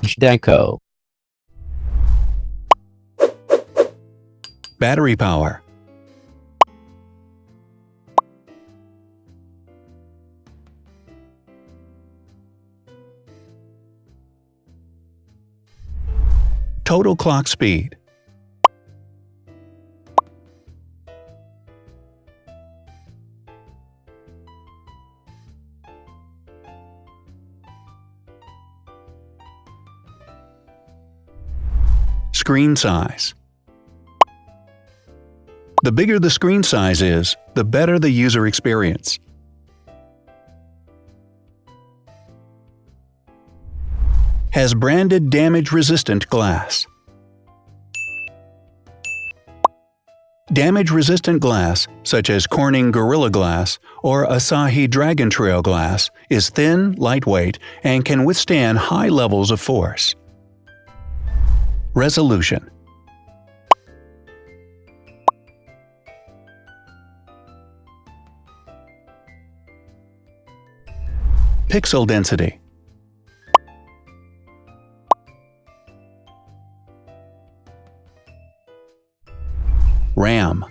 Zhdanko. Battery power. Total clock speed. Screen size. The bigger the screen size is, the better the user experience. Has branded damage-resistant glass. Damage-resistant glass, such as Corning Gorilla Glass or Asahi Dragon Trail glass, is thin, lightweight, and can withstand high levels of force. Resolution. Pixel density. RAM.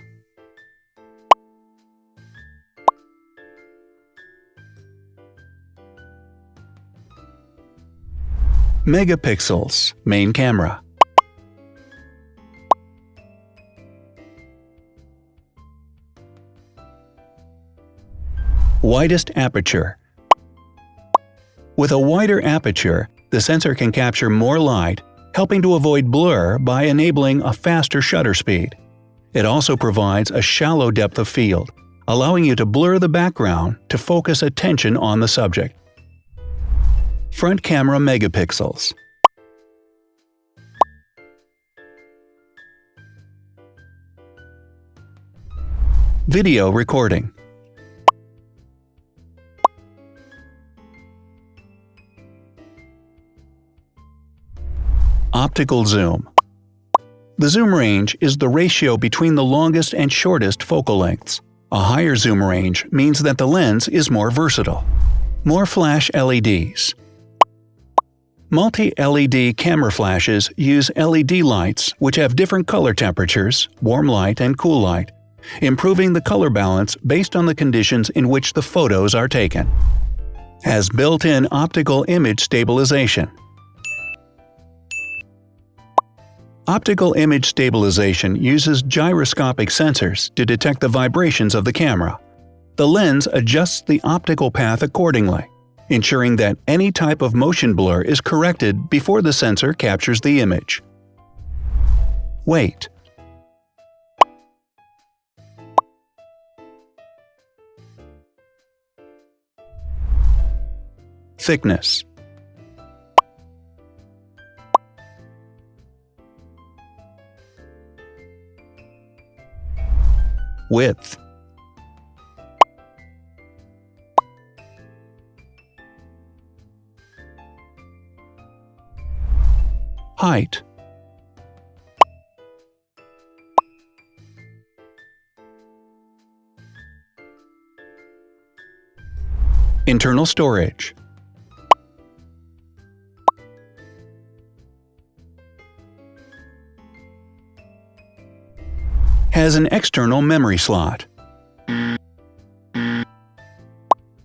Megapixels, main camera. Widest aperture. With a wider aperture, the sensor can capture more light, helping to avoid blur by enabling a faster shutter speed. It also provides a shallow depth of field, allowing you to blur the background to focus attention on the subject. Front camera megapixels. Video recording. Optical zoom. The zoom range is the ratio between the longest and shortest focal lengths. A higher zoom range means that the lens is more versatile. More flash LEDs. Multi-LED camera flashes use LED lights which have different color temperatures, warm light and cool light, improving the color balance based on the conditions in which the photos are taken. Has built-in optical image stabilization. Optical image stabilization uses gyroscopic sensors to detect the vibrations of the camera. The lens adjusts the optical path accordingly, ensuring that any type of motion blur is corrected before the sensor captures the image. Weight. Thickness. Width. Height. Internal storage. Has an external memory slot.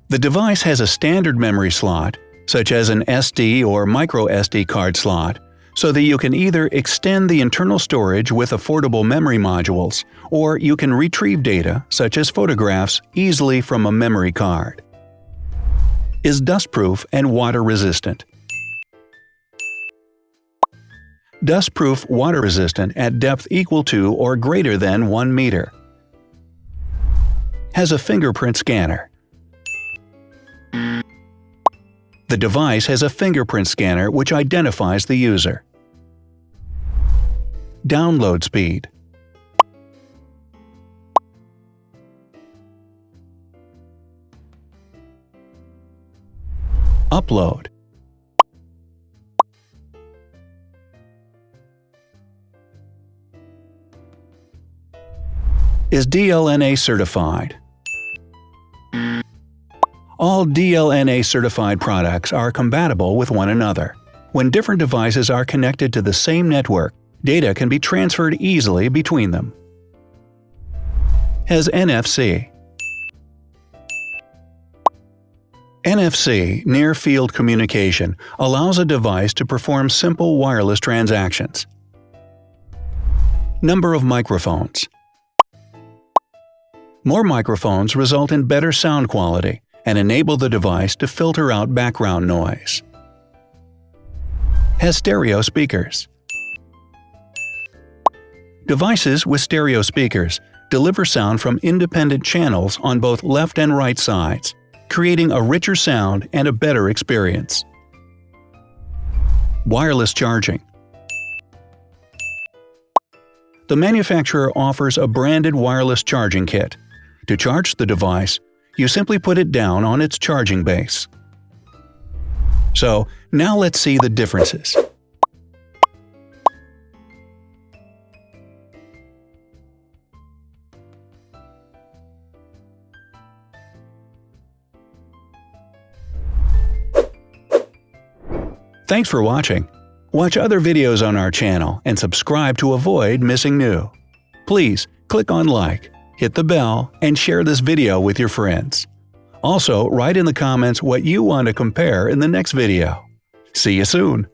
The device has a standard memory slot, such as an SD or micro SD card slot, so that you can either extend the internal storage with affordable memory modules, or you can retrieve data, such as photographs, easily from a memory card. Is dustproof and water-resistant. Dustproof water-resistant at depth equal to or greater than 1 meter. Has a fingerprint scanner. The device has a fingerprint scanner which identifies the user. Download speed. Upload. Is DLNA certified. All DLNA certified products are compatible with one another. When different devices are connected to the same network, data can be transferred easily between them. Has NFC. NFC, Near Field Communication, allows a device to perform simple wireless transactions. Number of microphones. More microphones result in better sound quality and enable the device to filter out background noise. Has stereo speakers. Devices with stereo speakers deliver sound from independent channels on both left and right sides, creating a richer sound and a better experience. Wireless charging. The manufacturer offers a branded wireless charging kit. To charge the device, you simply put it down on its charging base. So, now let's see the differences. Thanks for watching. Watch other videos on our channel and subscribe to avoid missing new. Please click on like, hit the bell, and share this video with your friends. Also, write in the comments what you want to compare in the next video. See you soon!